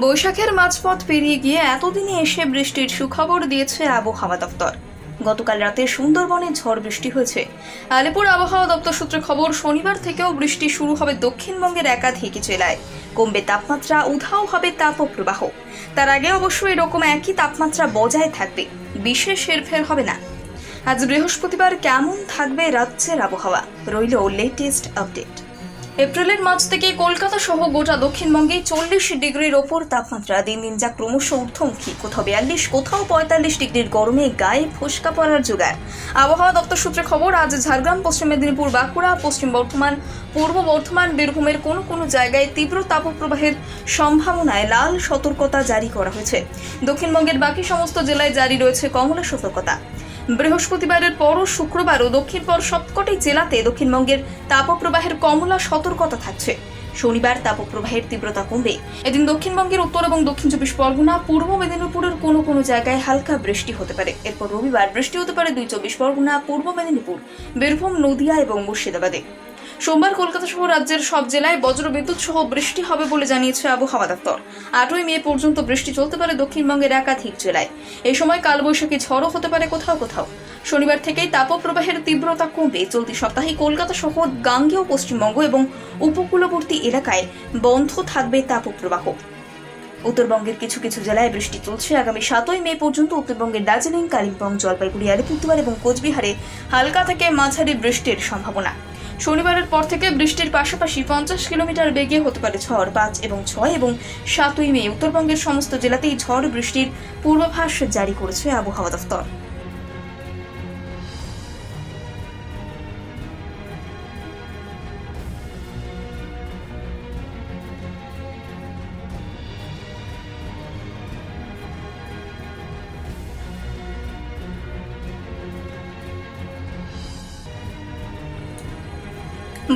বৈশাখের মাঝপথ পেরিয়ে গিয়ে এতদিনে এসে বৃষ্টির সুখবর দিয়েছে আবহাওয়া দপ্তর। গতকাল রাতে সুন্দরবনে ঝড় বৃষ্টি হয়েছে। আলিপুর আবহাওয়া দপ্তর সূত্রে খবর, শনিবার থেকেও বৃষ্টি শুরু হবে দক্ষিণবঙ্গের একাধিক জেলায়। কমবে তাপমাত্রা, উধাও হবে তাপপ্রবাহ। তার আগে অবশ্য এরকম একই তাপমাত্রা বজায় থাকবে, বিশেষ হেরফের হবে না। আজ বৃহস্পতিবার কেমন থাকবে রাজ্যের আবহাওয়া, রইল লেটেস্ট আপডেট। এপ্রিলের মাঝ থেকে কলকাতা সহ গোটা দক্ষিণবঙ্গে 40 ডিগ্রির ওপর তাপমাত্রা দিন দিন যা ক্রমশ ঊর্ধ্বমুখী। কোথাও 42, কোথাও 45 ডিগ্রির গরমে গায়ে ফোস্কা পড়ার জোগাড়। আবহাওয়া দপ্তর সূত্রে খবর, আজ ঝাড়গ্রাম, পশ্চিম মেদিনীপুর, বাঁকুড়া, পশ্চিম বর্ধমান, পূর্ব বর্ধমান, বীরভূমের কোনো জায়গায় তীব্র তাপপ্রবাহের সম্ভাবনায় লাল সতর্কতা জারি করা হয়েছে। দক্ষিণবঙ্গের বাকি সমস্ত জেলায় জারি রয়েছে কমলা সতর্কতা। বৃহস্পতিবারের পরও শুক্রবারও দক্ষিণবঙ্গের সবকটি জেলাতে দক্ষিণবঙ্গের তাপপ্রবাহের কমলা সতর্কতা থাকছে। শনিবার তাপপ্রবাহের তীব্রতা কমবে। এদিন দক্ষিণবঙ্গের উত্তর এবং দক্ষিণ 24 পরগনা, পূর্ব মেদিনীপুরের কোনো জায়গায় হালকা বৃষ্টি হতে পারে। এরপর রবিবার বৃষ্টি হতে পারে 24 পরগনা, পূর্ব মেদিনীপুর, বীরভূম, নদিয়া এবং মুর্শিদাবাদে। সোমবার কলকাতা সহ রাজ্যের সব জেলায় বজ্রবিদ্যুৎ সহ বৃষ্টি হবে বলে জানিয়েছে আবহাওয়া দপ্তর। 8ই মে পর্যন্ত বৃষ্টি চলতে পারে দক্ষিণবঙ্গের একাধিক জেলায়। এই সময় কালবৈশাখী ঝড়ও হতে পারে কোথাও কোথাও। শনিবার থেকেই তাপপ্রবাহের তীব্রতা কমবে। চলতি সপ্তাহে কলকাতা সহ গাঙ্গেয় পশ্চিমবঙ্গ এবং উপকূলবর্তী এলাকায় বন্ধ থাকবে তাপপ্রবাহ। উত্তরবঙ্গের কিছু জেলায় বৃষ্টি চলছে। আগামী 7ই মে পর্যন্ত উত্তরবঙ্গের দার্জিলিং, কালিম্পং, জলপাইগুড়ি, আলিপুরদুয়ার এবং কোচবিহারে হালকা থেকে মাঝারি বৃষ্টির সম্ভাবনা। শনিবারের পর থেকে বৃষ্টির পাশাপাশি 50 কিলোমিটার বেগে হতে পারে ঝড়। 5 এবং 6 এবং 7ই মে উত্তরবঙ্গের সমস্ত জেলাতেই ঝড় বৃষ্টির পূর্বাভাস জারি করেছে আবহাওয়া দপ্তর।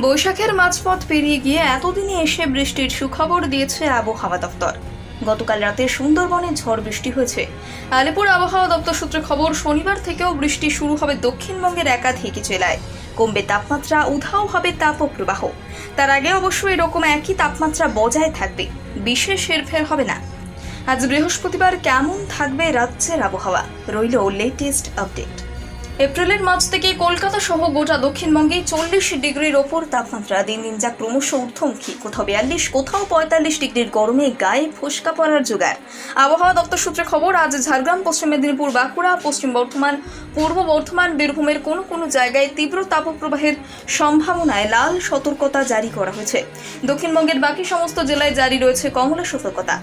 বৈশাখের মাঝপথ পেরিয়ে গিয়ে এতদিনে এসে বৃষ্টির সুখবর দিয়েছে আবহাওয়া দপ্তর। গতকাল রাতে সুন্দরবনে ঝড় বৃষ্টি হয়েছে। আলিপুর আবহাওয়া দপ্তর সূত্রে খবর, শনিবার থেকেও বৃষ্টি শুরু হবে দক্ষিণবঙ্গের একাধিক জেলায়। কমবে তাপমাত্রা, উধাও হবে তাপপ্রবাহ। তার আগে অবশ্য এরকম একই তাপমাত্রা বজায় থাকবে, বিশেষ হেরফের হবে না। আজ বৃহস্পতিবার কেমন থাকবে রাজ্যের আবহাওয়া, রইল লেটেস্ট আপডেট। এপ্রিলের মাঝ থেকে কলকাতা সহ গোটা দক্ষিণবঙ্গে 40 ডিগ্রির ওপর তাপমাত্রা দিন দিন যা ক্রমশ ঊর্ধ্বমুখী। কোথাও 42, কোথাও 45 ডিগ্রির গরমে গায়ে ফোস্কা পড়ার জোগাড়। আবহাওয়া দপ্তর সূত্রে খবর, আজ ঝাড়গ্রাম, পশ্চিম মেদিনীপুর, বাঁকুড়া, পশ্চিম বর্ধমান, পূর্ব বর্ধমান, বীরভূমের কোনো জায়গায় তীব্র তাপপ্রবাহের সম্ভাবনায় লাল সতর্কতা জারি করা হয়েছে। দক্ষিণবঙ্গের বাকি সমস্ত জেলায় জারি রয়েছে কমলা সতর্কতা।